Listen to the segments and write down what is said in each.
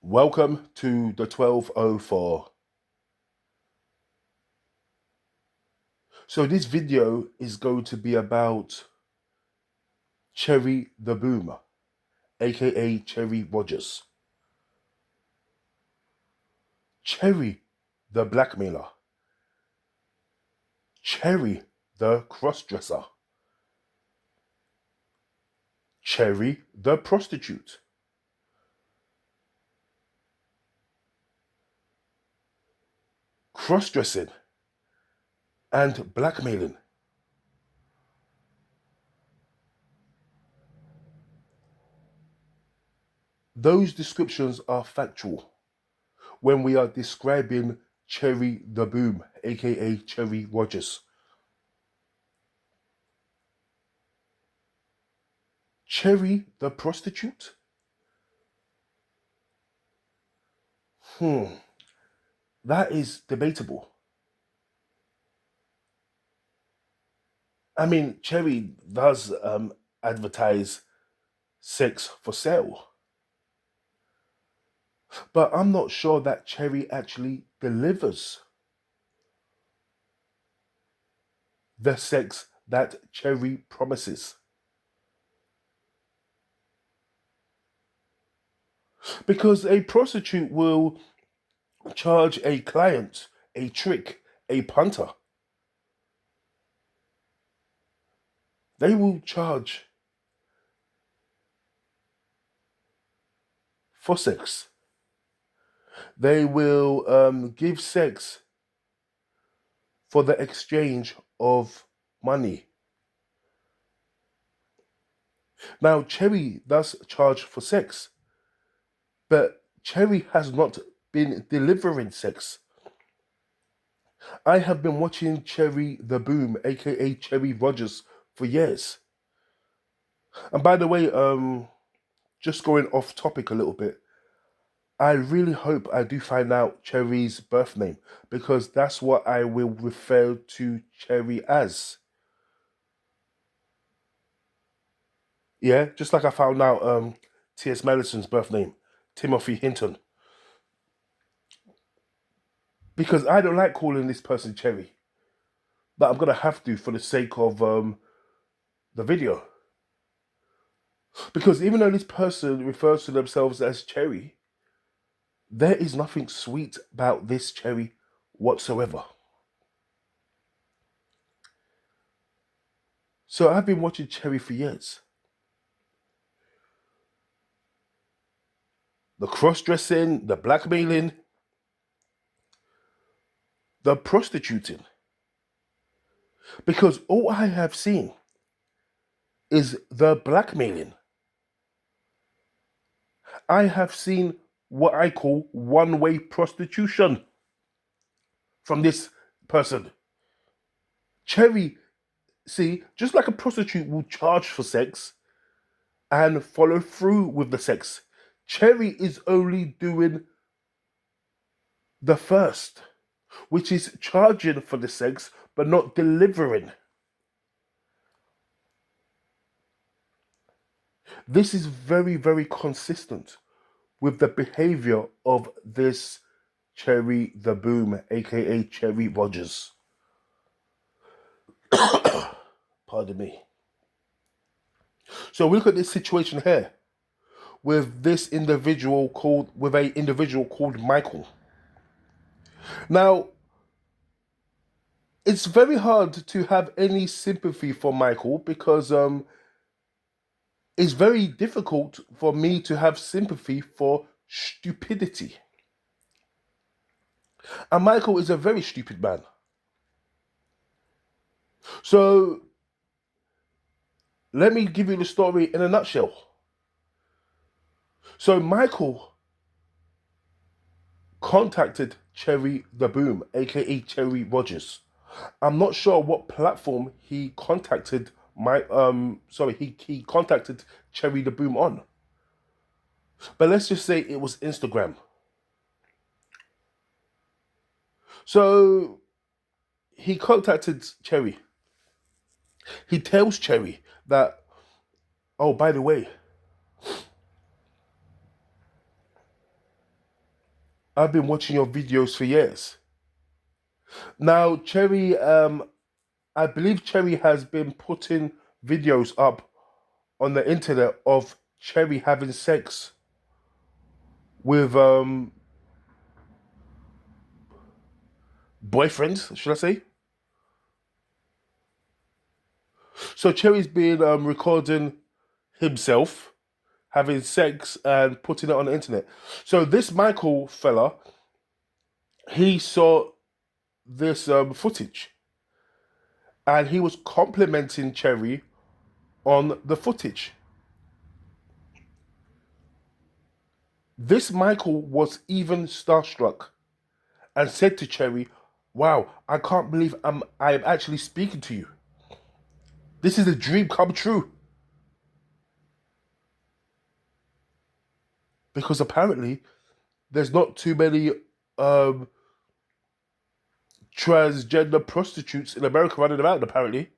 Welcome to the 1204. So this video is going to be about Cherry the Boom, aka Cherry Rogers. Cherry the blackmailer. Cherry the crossdresser. Cherry the prostitute. Crossdressing and blackmailing. Those descriptions are factual when we are describing Cherry the Boom, aka Cherry Rogers. Cherry the prostitute? That is debatable. I mean, Cherry does advertise sex for sale, but I'm not sure that Cherry actually delivers the sex that Cherry promises. Because a prostitute will charge a client a trick, a punter. They will charge for sex. They will give sex for the exchange of money. Now, Cherry does charge for sex, but Cherry has not been delivering sex. I have been watching Cherry the Boom, aka Cherry Rogers, for years. And by the way, just going off topic a little bit, I really hope I do find out Cherry's birth name, because that's what I will refer to Cherry as. Yeah, just like I found out T.S. Madison's birth name, Timothy Hinton. Because I don't like calling this person Cherry. But I'm gonna have to for the sake of the video. Because even though this person refers to themselves as Cherry, there is nothing sweet about this Cherry whatsoever. So I've been watching Cherry for years. The cross-dressing, the blackmailing, the prostituting. Because all I have seen is the blackmailing. I have seen what I call one-way prostitution from this person. Cherry, see, just like a prostitute will charge for sex and follow through with the sex, Cherry is only doing the first, which is charging for the sex but not delivering. This is very, very consistent with the behavior of this Cherry the Boom, aka Cherry Rogers. Pardon me. So we look at this situation here with this individual called Michael. Now, it's very hard to have any sympathy for Michael because it's very difficult for me to have sympathy for stupidity. And Michael is a very stupid man. So let me give you the story in a nutshell. So Michael contacted Cherry the Boom, aka Cherry Rogers. I'm not sure what platform he contacted he contacted Cherry the Boom on. But let's just say it was Instagram. So he contacted Cherry. He tells Cherry that, oh, by the way, I've been watching your videos for years. Now, Cherry, I believe Cherry has been putting videos up on the internet of Cherry having sex with boyfriends, should I say? So Cherry's been recording himself having sex and putting it on the internet. So this Michael fella, he saw this footage and he was complimenting Cherry on the footage. This Michael was even starstruck and said to Cherry, "Wow, I can't believe I am actually speaking to you. This is a dream come true." Because apparently there's not too many um, transgender prostitutes in America running around. Apparently,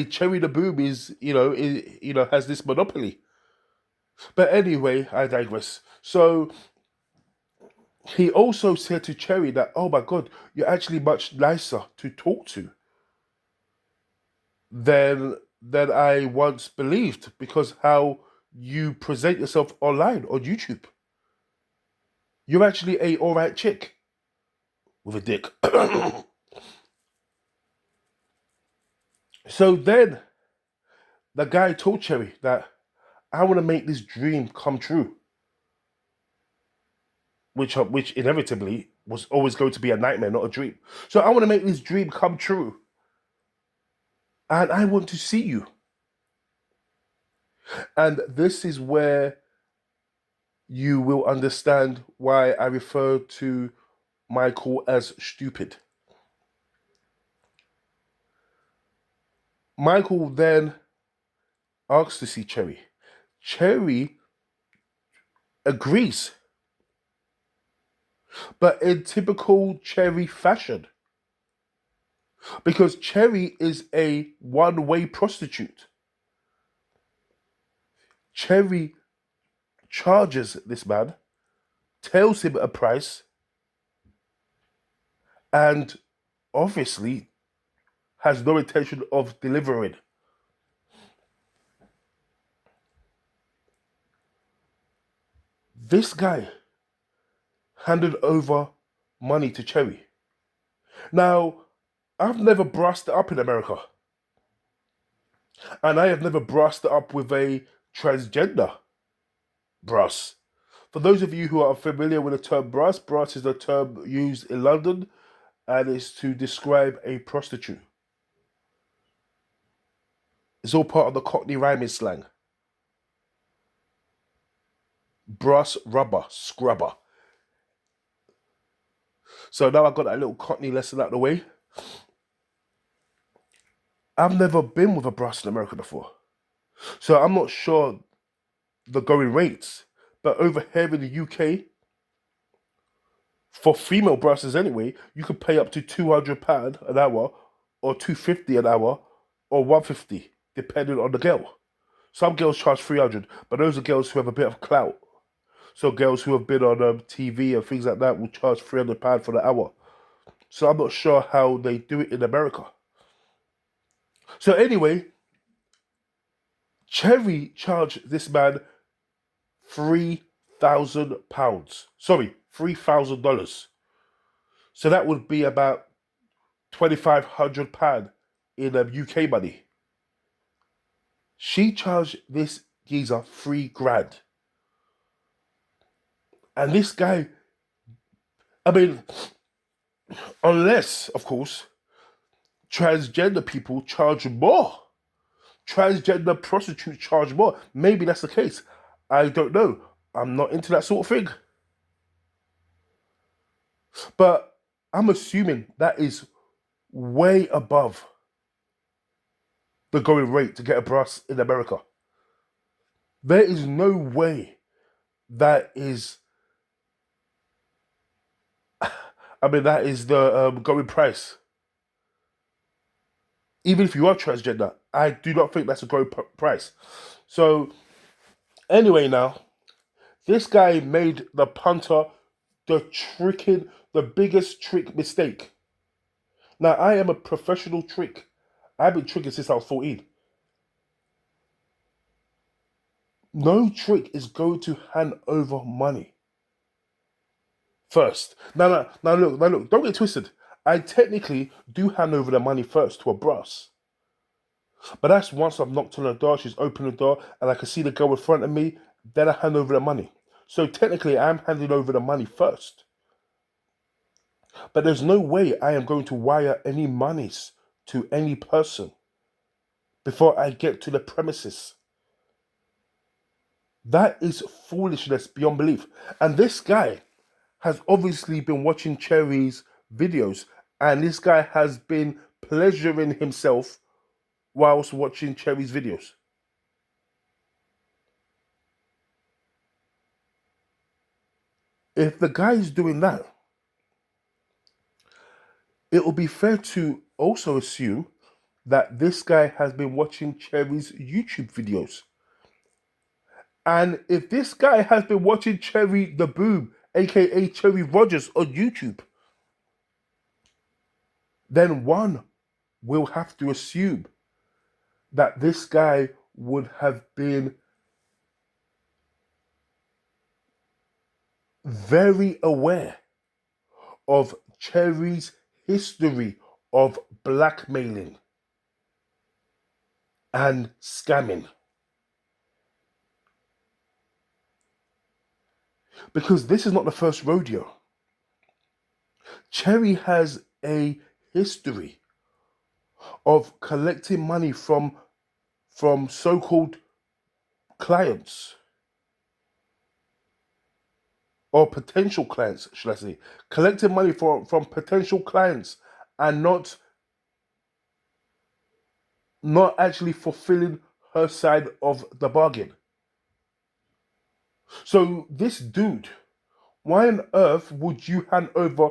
Cherry the Boom has this monopoly. But anyway, I digress. So he also said to Cherry that, "Oh my God, you're actually much nicer to talk to than I once believed because how you present yourself online on YouTube. You're actually a alright chick with a dick." So then the guy told Cherry that I want to make this dream come true, which inevitably was always going to be a nightmare, not a dream. So I want to make this dream come true, and I want to see you. And this is where you will understand why I refer to Michael as stupid. Michael then asks to see Cherry. Cherry agrees, but in typical Cherry fashion, because Cherry is a one-way prostitute. Cherry charges this man, tells him a price, and obviously has no intention of delivering. This guy handed over money to Cherry. Now, I've never brassed it up in America, and I have never brassed it up with a transgender brass. For those of you who are familiar with the term brass, brass is a term used in London and is to describe a prostitute. It's all part of the Cockney rhyming slang. Brass, rubber, scrubber. So now I've got that little Cockney lesson out of the way. I've never been with a brass in America before. So I'm not sure the going rates. But over here in the UK, for female brasses anyway, you could pay up to £200 an hour, or £250 an hour, or £150, depending on the girl. Some girls charge 300, but those are girls who have a bit of clout. So girls who have been on TV and things like that will charge £300 for the hour. So I'm not sure how they do it in America. So anyway, Cherry charged this man £3,000. Sorry, $3,000. So that would be about £2,500 in UK money. She charged this geezer £3,000. And this guy, I mean, unless, of course, transgender people charge more. Transgender prostitutes charge more. Maybe that's the case. I don't know. I'm not into that sort of thing. But I'm assuming that is way above the going rate to get a brass in America. There is no way that is. I mean, that is the going price. Even if you are transgender, I do not think that's a going price. So, anyway, now, this guy made the punter the biggest trick mistake. Now, I am a professional trick. I've been tricking since I was 14. No trick is going to hand over money first. Now look, don't get twisted. I technically do hand over the money first to a brass. But that's once I've knocked on the door, she's opened the door, and I can see the girl in front of me, then I hand over the money. So technically, I'm handing over the money first. But there's no way I am going to wire any monies to any person before I get to the premises. That is foolishness beyond belief. And this guy has obviously been watching Cherry's videos, and this guy has been pleasuring himself whilst watching Cherry's videos. If the guy is doing that, it will be fair to also assume that this guy has been watching Cherry's YouTube videos. And if this guy has been watching Cherry the Boom, aka Cherry Rogers, on YouTube, then one will have to assume that this guy would have been very aware of Cherry's history of blackmailing and scamming. Because this is not the first rodeo. Cherry has a history of collecting money from so-called clients or potential clients, should I say, collecting money from potential clients and not actually fulfilling her side of the bargain. So this dude, why on earth would you hand over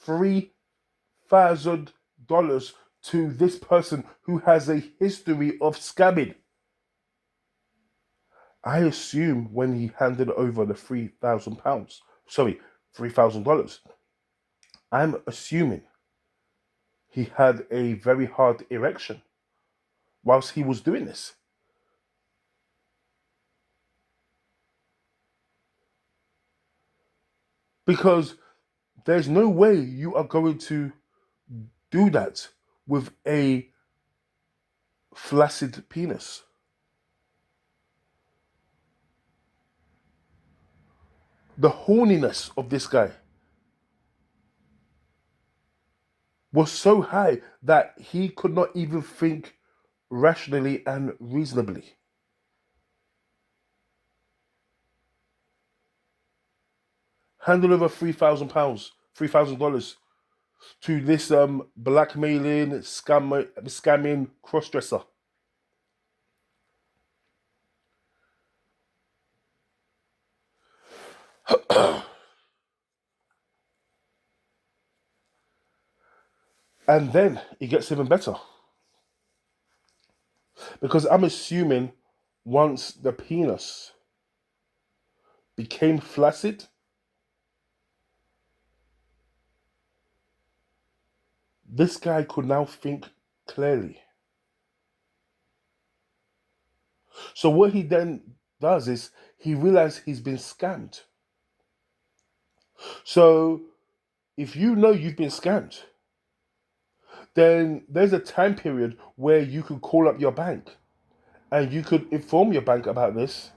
$3,000 to this person who has a history of scamming? I assume when he handed over the $3,000, I'm assuming he had a very hard erection whilst he was doing this. Because there's no way you are going to do that with a flaccid penis. The horniness of this guy was so high that he could not even think rationally and reasonably. Handed over $3,000 to this blackmailing, scamming crossdresser. And then it gets even better. Because I'm assuming once the penis became flaccid, this guy could now think clearly. So what he then does is he realizes he's been scammed. So if you know you've been scammed, then there's a time period where you could call up your bank and you could inform your bank about this.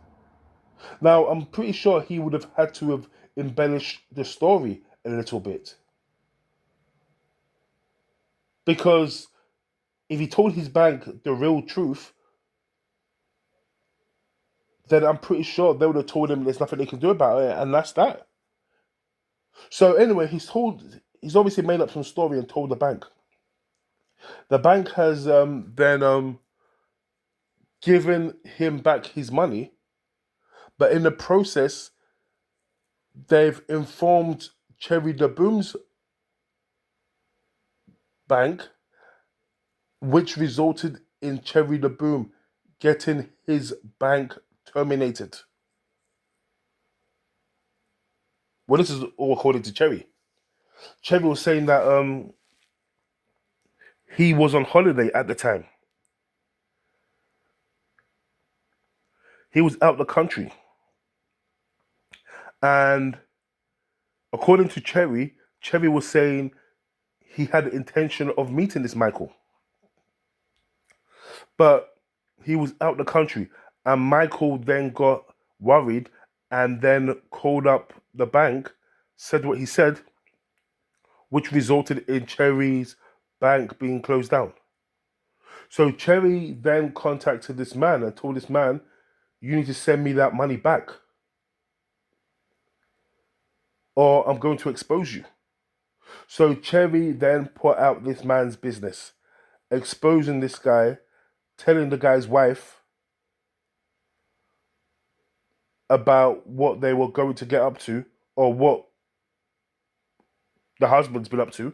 Now, I'm pretty sure he would have had to have embellished the story a little bit. Because if he told his bank the real truth, then I'm pretty sure they would have told him there's nothing they can do about it, and that's that. So anyway, he's obviously made up some story and told the bank. The bank has then given him back his money, but in the process, they've informed Cherry the Boom's bank, which resulted in Cherry the Boom getting his bank terminated. Well, this is all according to Cherry. Cherry was saying that he was on holiday at the time. He was out the country. And according to Cherry, Cherry was saying he had the intention of meeting this Michael. But he was out the country. And Michael then got worried and then called up the bank, said what he said, which resulted in Cherry's bank being closed down. So Cherry then contacted this man and told this man, you need to send me that money back, or I'm going to expose you. So Cherry then put out this man's business, exposing this guy, telling the guy's wife about what they were going to get up to, or what the husband's been up to.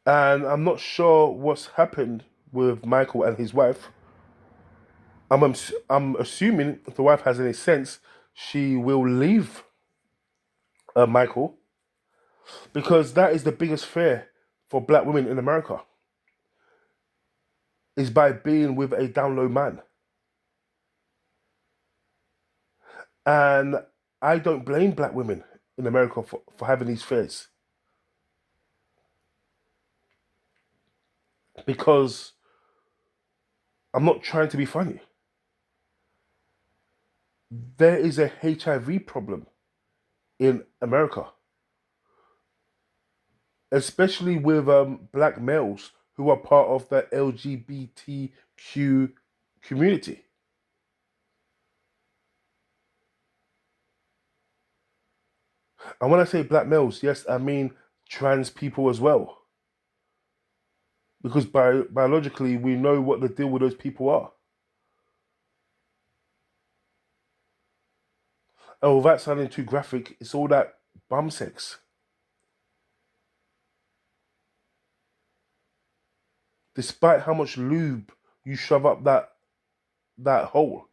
And I'm not sure what's happened with Michael and his wife. I'm assuming if the wife has any sense, she will leave Michael, because that is the biggest fear for black women in America, is by being with a downlow man. And I don't blame black women in America for having these fears. Because I'm not trying to be funny. There is a HIV problem in America, especially with black males who are part of the LGBTQ community. And when I say black males, yes, I mean trans people as well. Because biologically, we know what the deal with those people are. And without sounding too graphic, it's all that bum sex. Despite how much lube you shove up that hole,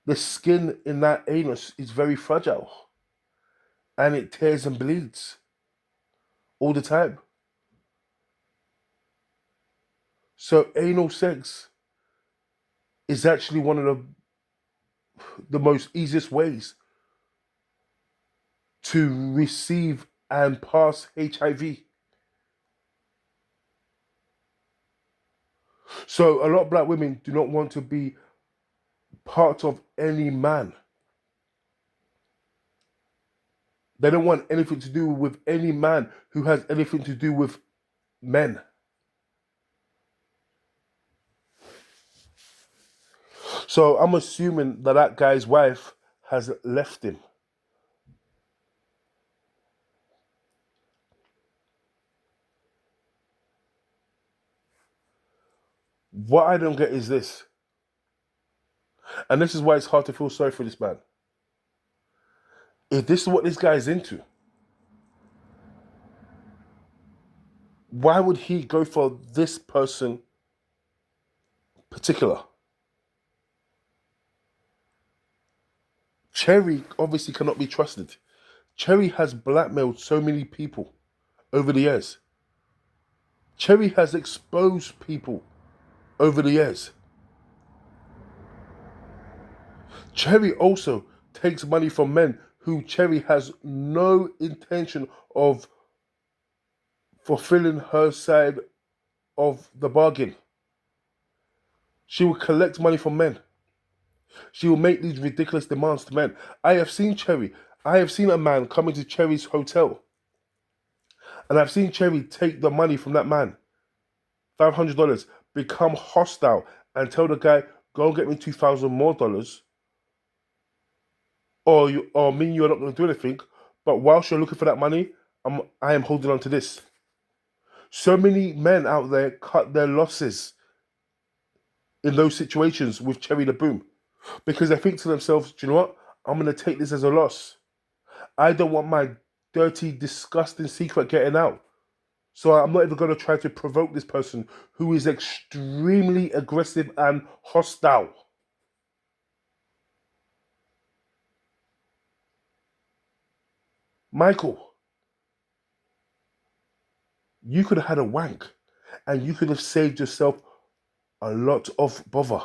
the skin in that anus is very fragile, and it tears and bleeds all the time. So anal sex is actually one of the most easiest ways to receive and pass HIV. So a lot of black women do not want to be part of any man. They don't want anything to do with any man who has anything to do with men. So I'm assuming that guy's wife has left him. What I don't get is this. And this is why it's hard to feel sorry for this man. If this is what this guy's into, why would he go for this person particular? Cherry obviously cannot be trusted. Cherry has blackmailed so many people over the years. Cherry has exposed people over the years. Cherry also takes money from men who Cherry has no intention of fulfilling her side of the bargain. She will collect money from men. She will make these ridiculous demands to men. I have seen Cherry. I have seen a man come into Cherry's hotel, and I've seen Cherry take the money from that man, $500, become hostile, and tell the guy, go and get me $2,000 more, or me, you're not going to do anything. But whilst you're looking for that money, I am holding on to this. So many men out there cut their losses in those situations with Cherry the Boom, because they think to themselves, do you know what? I'm going to take this as a loss. I don't want my dirty, disgusting secret getting out. So I'm not even going to try to provoke this person who is extremely aggressive and hostile. Michael, you could have had a wank and you could have saved yourself a lot of bother.